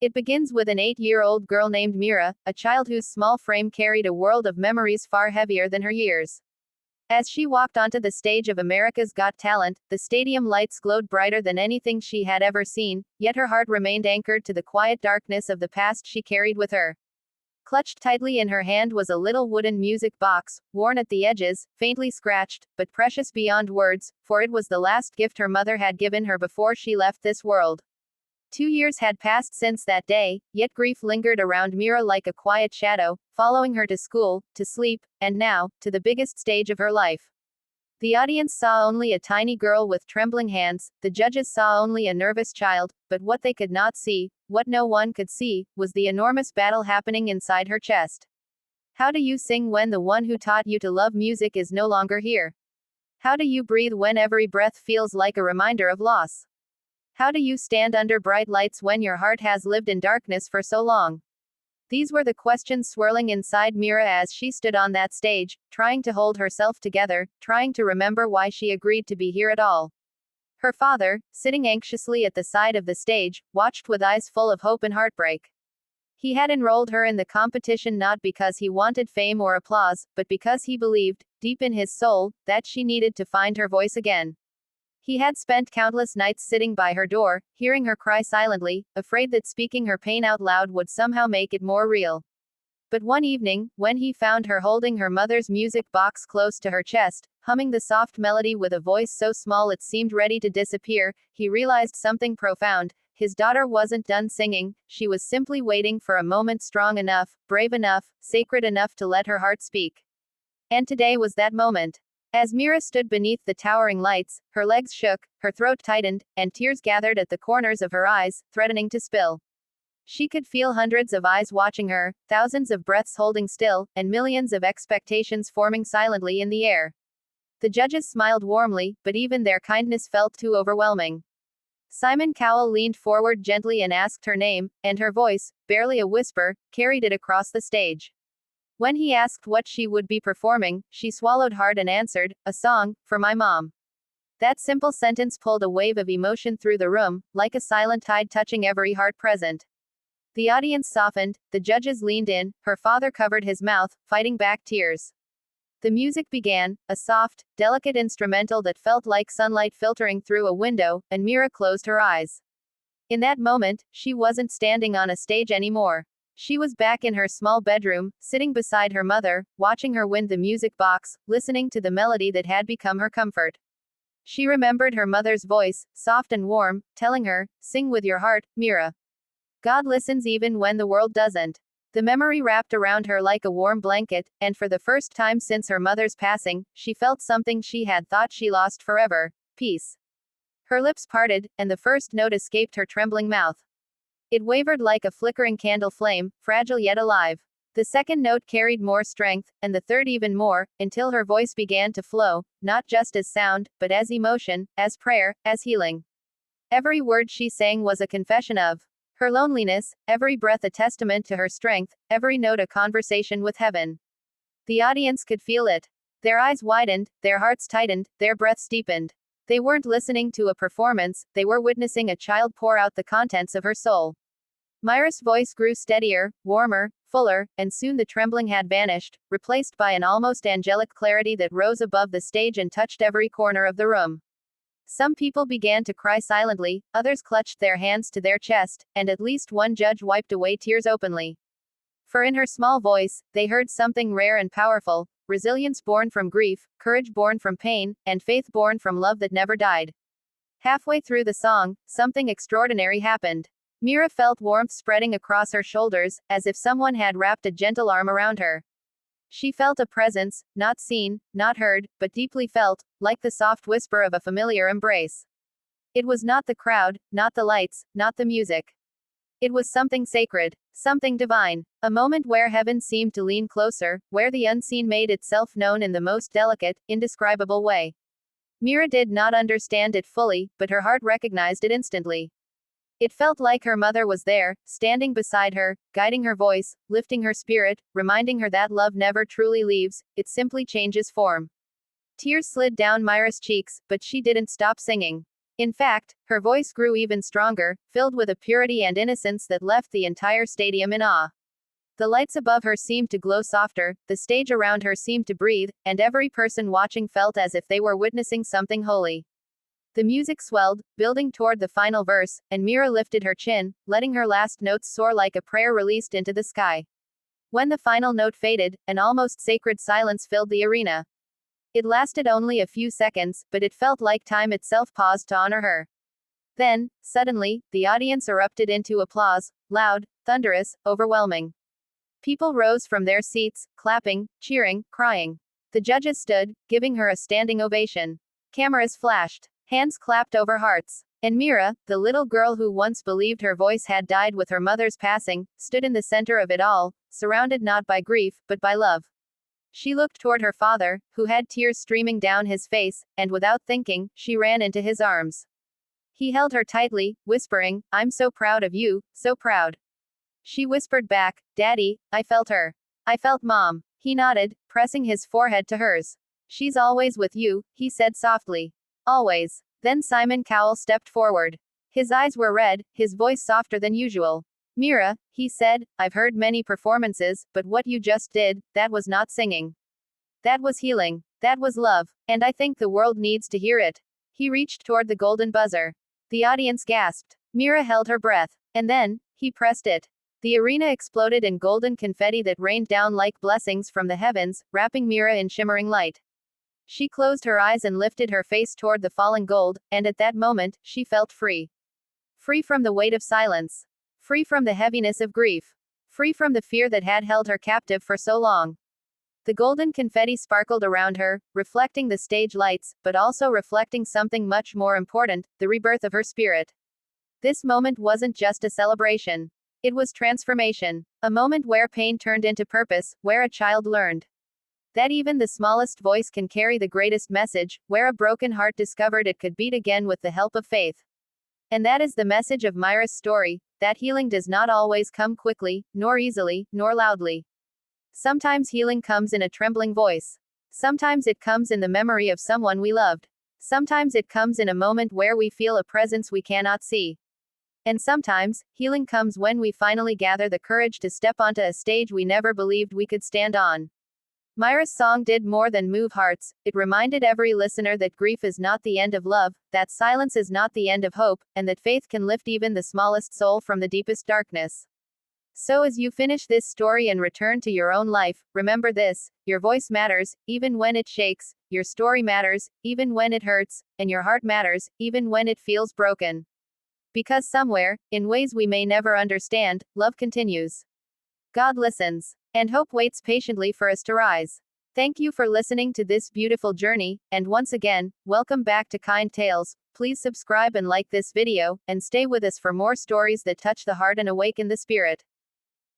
It begins with an 8-year-old girl named Mira, a child whose small frame carried a world of memories far heavier than her years. As she walked onto the stage of America's Got Talent, the stadium lights glowed brighter than anything she had ever seen, yet her heart remained anchored to the quiet darkness of the past she carried with her. Clutched tightly in her hand was a little wooden music box, worn at the edges, faintly scratched, but precious beyond words, for it was the last gift her mother had given her before she left this world. 2 years had passed since that day, yet grief lingered around Mira like a quiet shadow, following her to school, to sleep, and now, to the biggest stage of her life. The audience saw only a tiny girl with trembling hands, the judges saw only a nervous child, but what they could not see, what no one could see, was the enormous battle happening inside her chest. How do you sing when the one who taught you to love music is no longer here? How do you breathe when every breath feels like a reminder of loss? How do you stand under bright lights when your heart has lived in darkness for so long? These were the questions swirling inside Mira as she stood on that stage, trying to hold herself together, trying to remember why she agreed to be here at all. Her father, sitting anxiously at the side of the stage, watched with eyes full of hope and heartbreak. He had enrolled her in the competition not because he wanted fame or applause, but because he believed, deep in his soul, that she needed to find her voice again. He had spent countless nights sitting by her door, hearing her cry silently, afraid that speaking her pain out loud would somehow make it more real. But one evening, when he found her holding her mother's music box close to her chest, humming the soft melody with a voice so small it seemed ready to disappear, he realized something profound. His daughter wasn't done singing, she was simply waiting for a moment strong enough, brave enough, sacred enough to let her heart speak. And today was that moment. As Mira stood beneath the towering lights, her legs shook, her throat tightened, and tears gathered at the corners of her eyes, threatening to spill. She could feel hundreds of eyes watching her, thousands of breaths holding still, and millions of expectations forming silently in the air. The judges smiled warmly, but even their kindness felt too overwhelming. Simon Cowell leaned forward gently and asked her name, and her voice, barely a whisper, carried it across the stage. When he asked what she would be performing, she swallowed hard and answered, "A song, for my mom." That simple sentence pulled a wave of emotion through the room, like a silent tide touching every heart present. The audience softened, the judges leaned in, her father covered his mouth, fighting back tears. The music began, a soft, delicate instrumental that felt like sunlight filtering through a window, and Mira closed her eyes. In that moment, she wasn't standing on a stage anymore. She was back in her small bedroom, sitting beside her mother, watching her wind the music box, listening to the melody that had become her comfort. She remembered her mother's voice, soft and warm, telling her, "Sing with your heart, Mira. God listens even when the world doesn't." The memory wrapped around her like a warm blanket, and for the first time since her mother's passing, she felt something she had thought she lost forever: peace. Her lips parted, and the first note escaped her trembling mouth. It wavered like a flickering candle flame, fragile yet alive. The second note carried more strength, and the third even more, until her voice began to flow, not just as sound, but as emotion, as prayer, as healing. Every word she sang was a confession of her loneliness, every breath a testament to her strength, every note a conversation with heaven. The audience could feel it. Their eyes widened, their hearts tightened, their breaths deepened. They weren't listening to a performance, they were witnessing a child pour out the contents of her soul. Mira's voice grew steadier, warmer, fuller, and soon the trembling had vanished, replaced by an almost angelic clarity that rose above the stage and touched every corner of the room. Some people began to cry silently, others clutched their hands to their chest, and at least one judge wiped away tears openly. For in her small voice, they heard something rare and powerful: resilience born from grief, courage born from pain, and faith born from love that never died. Halfway through the song, something extraordinary happened. Mira felt warmth spreading across her shoulders, as if someone had wrapped a gentle arm around her. She felt a presence, not seen, not heard, but deeply felt, like the soft whisper of a familiar embrace. It was not the crowd, not the lights, not the music. It was something sacred, something divine, a moment where heaven seemed to lean closer, where the unseen made itself known in the most delicate, indescribable way. Mira did not understand it fully, but her heart recognized it instantly. It felt like her mother was there, standing beside her, guiding her voice, lifting her spirit, reminding her that love never truly leaves, it simply changes form. Tears slid down Mira's cheeks, but she didn't stop singing. In fact, her voice grew even stronger, filled with a purity and innocence that left the entire stadium in awe. The lights above her seemed to glow softer, the stage around her seemed to breathe, and every person watching felt as if they were witnessing something holy. The music swelled, building toward the final verse, and Mira lifted her chin, letting her last notes soar like a prayer released into the sky. When the final note faded, an almost sacred silence filled the arena. It lasted only a few seconds, but it felt like time itself paused to honor her. Then, suddenly, the audience erupted into applause, loud, thunderous, overwhelming. People rose from their seats, clapping, cheering, crying. The judges stood, giving her a standing ovation. Cameras flashed. Hands clapped over hearts. And Mira, the little girl who once believed her voice had died with her mother's passing, stood in the center of it all, surrounded not by grief, but by love. She looked toward her father, who had tears streaming down his face, and without thinking, she ran into his arms. He held her tightly, whispering, "I'm so proud of you, so proud." She whispered back, "Daddy, I felt her. I felt Mom." He nodded, pressing his forehead to hers. "She's always with you," he said softly. "Always." Then Simon Cowell stepped forward. His eyes were red, his voice softer than usual. "Mira," he said, "I've heard many performances, but what you just did, that was not singing. That was healing. That was love. And I think the world needs to hear it." He reached toward the golden buzzer. The audience gasped. Mira held her breath. And then, he pressed it. The arena exploded in golden confetti that rained down like blessings from the heavens, wrapping Mira in shimmering light. She closed her eyes and lifted her face toward the falling gold, and at that moment, she felt free. Free from the weight of silence. Free from the heaviness of grief. Free from the fear that had held her captive for so long. The golden confetti sparkled around her, reflecting the stage lights, but also reflecting something much more important, the rebirth of her spirit. This moment wasn't just a celebration. It was transformation. A moment where pain turned into purpose, where a child learned that even the smallest voice can carry the greatest message, where a broken heart discovered it could beat again with the help of faith. And that is the message of Mira's story, that healing does not always come quickly, nor easily, nor loudly. Sometimes healing comes in a trembling voice. Sometimes it comes in the memory of someone we loved. Sometimes it comes in a moment where we feel a presence we cannot see. And sometimes, healing comes when we finally gather the courage to step onto a stage we never believed we could stand on. Mira's song did more than move hearts, it reminded every listener that grief is not the end of love, that silence is not the end of hope, and that faith can lift even the smallest soul from the deepest darkness. So as you finish this story and return to your own life, remember this: your voice matters, even when it shakes, your story matters, even when it hurts, and your heart matters, even when it feels broken. Because somewhere, in ways we may never understand, love continues. God listens. And hope waits patiently for us to rise. Thank you for listening to this beautiful journey, and once again, welcome back to Kind Tales. Please subscribe and like this video, and stay with us for more stories that touch the heart and awaken the spirit.